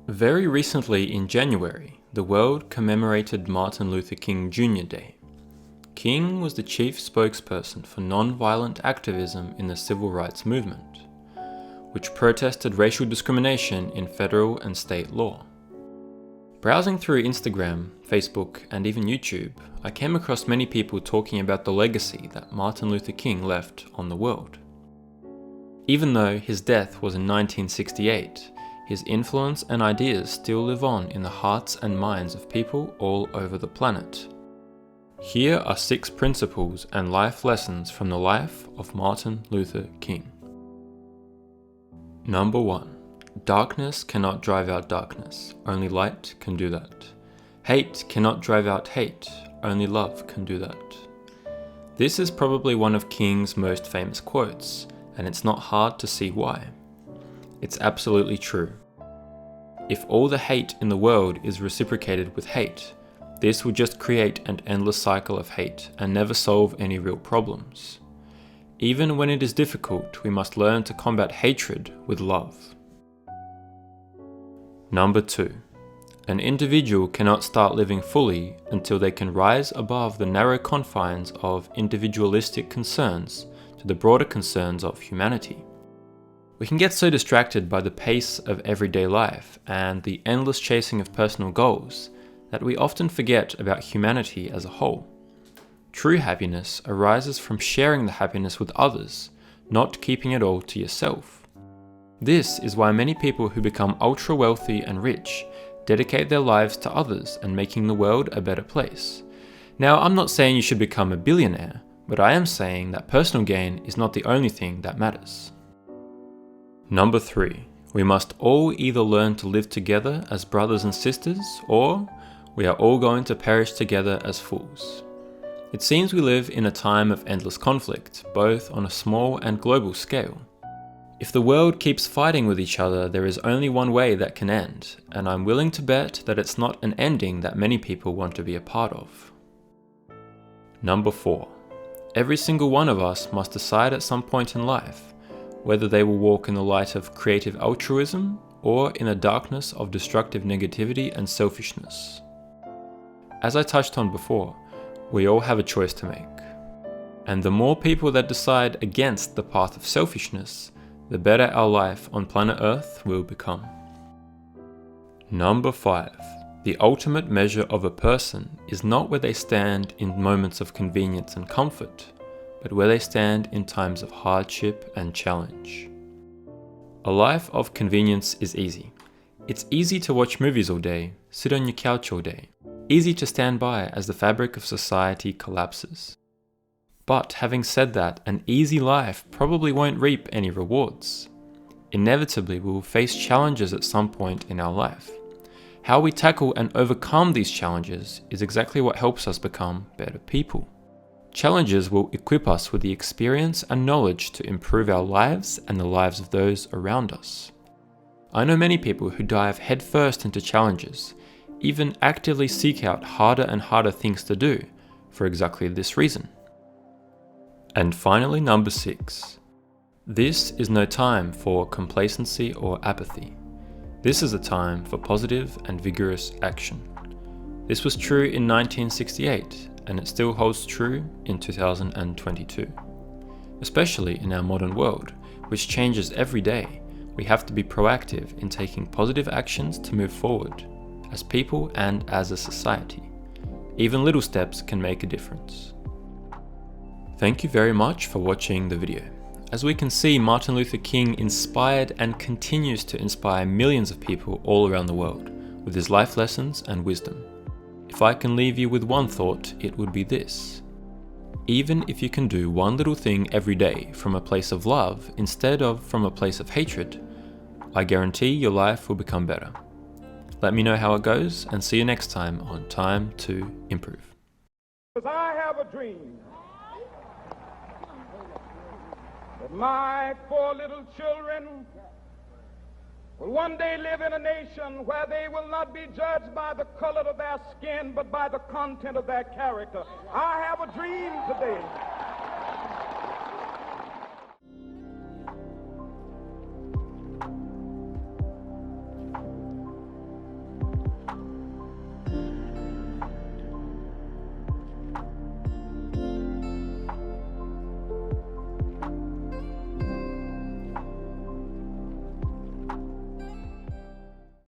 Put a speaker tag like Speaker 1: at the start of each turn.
Speaker 1: Very recently in January, the world commemorated Martin Luther King Jr. Day. King was the chief spokesperson for non-violent activism in the civil rights movement, which protested racial discrimination in federal and state law. Browsing through Instagram, Facebook, and even YouTube, I came across many people talking about the legacy that Martin Luther King left on the world. Even though his death was in 1968, his influence and ideas still live on in the hearts and minds of people all over the planet. Here are 6 principles and life lessons from the life of Martin Luther King. Number 1. Darkness cannot drive out darkness, only light can do that. Hate cannot drive out hate, only love can do that. This is probably one of King's most famous quotes, and it's not hard to see why. It's absolutely true. If all the hate in the world is reciprocated with hate, this will just create an endless cycle of hate and never solve any real problems. Even when it is difficult, we must learn to combat hatred with love. Number 2. An individual cannot start living fully until they can rise above the narrow confines of individualistic concerns to the broader concerns of humanity. We can get so distracted by the pace of everyday life and the endless chasing of personal goals that we often forget about humanity as a whole. True happiness arises from sharing the happiness with others, not keeping it all to yourself. This is why many people who become ultra wealthy and rich dedicate their lives to others and making the world a better place. Now, I'm not saying you should become a billionaire, but I am saying that personal gain is not the only thing that matters. Number 3. We must all either learn to live together as brothers and sisters, or we are all going to perish together as fools. It seems we live in a time of endless conflict, both on a small and global scale. If the world keeps fighting with each other, there is only one way that can end, and I'm willing to bet that it's not an ending that many people want to be a part of. Number 4. Every single one of us must decide at some point in life whether they will walk in the light of creative altruism or in the darkness of destructive negativity and selfishness. As I touched on before, we all have a choice to make. And the more people that decide against the path of selfishness, the better our life on planet Earth will become. Number 5. The ultimate measure of a person is not where they stand in moments of convenience and comfort, but where they stand in times of hardship and challenge. A life of convenience is easy. It's easy to watch movies all day, sit on your couch all day, easy to stand by as the fabric of society collapses. But having said that, an easy life probably won't reap any rewards. Inevitably, we will face challenges at some point in our life. How we tackle and overcome these challenges is exactly what helps us become better people. Challenges will equip us with the experience and knowledge to improve our lives and the lives of those around us. I know many people who dive headfirst into challenges, even actively seek out harder and harder things to do for exactly this reason. And finally, number 6. This is no time for complacency or apathy. This is a time for positive and vigorous action. This was true in 1968, and it still holds true in 2022. Especially in our modern world, which changes every day, we have to be proactive in taking positive actions to move forward, as people and as a society. Even little steps can make a difference. Thank you very much for watching the video. As we can see, Martin Luther King inspired and continues to inspire millions of people all around the world with his life lessons and wisdom. If I can leave you with one thought, it would be this. Even if you can do one little thing every day from a place of love instead of from a place of hatred, I guarantee your life will become better. Let me know how it goes, and see you next time on Time to Improve.
Speaker 2: I have a dream that my 4 little children will one day live in a nation where they will not be judged by the color of their skin, but by the content of their character. I have a dream today